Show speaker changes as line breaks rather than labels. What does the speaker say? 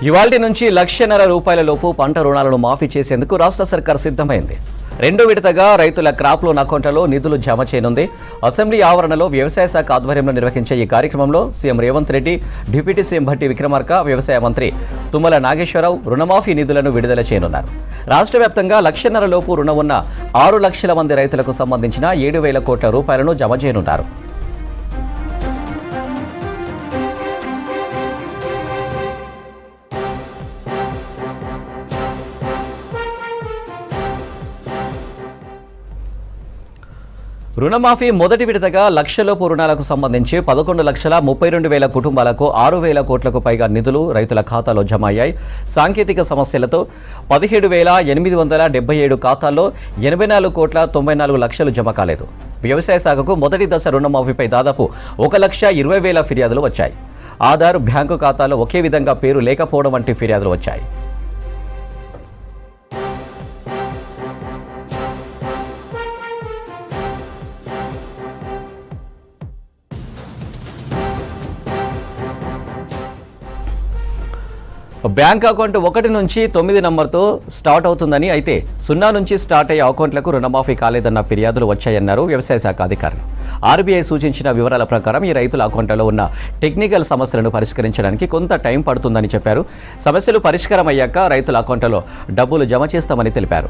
ఇవాల్టి నుంచి ₹1,00,000 లోపు పంట రుణాలను మాఫీ చేసేందుకు రాష్ట్ర సర్కార్ సిద్ధమైంది. రెండో విడతగా రైతుల క్రాప్ లోన్ అకౌంట్లలో నిధులు జమ చేయనుంది. అసెంబ్లీ ఆవరణలో వ్యవసాయ శాఖ ఆధ్వర్యంలో నిర్వహించే ఈ కార్యక్రమంలో CM Revanth Reddy, deputy CM Bhatti Vikramarka, వ్యవసాయ మంత్రి తుమ్మల నాగేశ్వరరావు రుణమాఫీ నిధులను విడుదల చేయనున్నారు. రాష్ట్ర వ్యాప్తంగా ₹1,00,000 లోపు రుణం ఉన్న 6 లక్షల మంది రైతులకు సంబంధించిన 7,000 కోట్ల రూపాయలను జమ చేయనున్నారు. రుణమాఫీ మొదటి విడతగా ₹1,00,000 రుణాలకు సంబంధించి 11,32,000 కుటుంబాలకు 6,000 కోట్లకు పైగా నిధులు రైతుల ఖాతాలో జమ అయ్యాయి. సాంకేతిక సమస్యలతో 17,877 ఖాతాల్లో 84,94,00,000 జమ కాలేదు. వ్యవసాయ శాఖకు మొదటి దశ రుణమాఫీపై దాదాపు 1,20,000 ఫిర్యాదులు వచ్చాయి. ఆధార్, బ్యాంకు ఖాతాలో ఒకే విధంగా పేరు లేకపోవడం వంటి ఫిర్యాదులు వచ్చాయి. బ్యాంక్ అకౌంట్ 1 నుంచి 9 నంబర్తో స్టార్ట్ అవుతుందని, అయితే 0 నుంచి స్టార్ట్ అయ్యే అకౌంట్లకు రుణమాఫీ కాలేదన్న ఫిర్యాదులు వచ్చాయన్నారు వ్యవసాయ శాఖ అధికారులు. ఆర్బీఐ సూచించిన వివరాల ప్రకారం ఈ రైతుల అకౌంట్లలో ఉన్న టెక్నికల్ సమస్యలను పరిష్కరించడానికి కొంత టైం పడుతుందని చెప్పారు. సమస్యలు పరిష్కారం అయ్యాక రైతుల అకౌంట్లలో డబ్బులు జమ చేస్తామని తెలిపారు.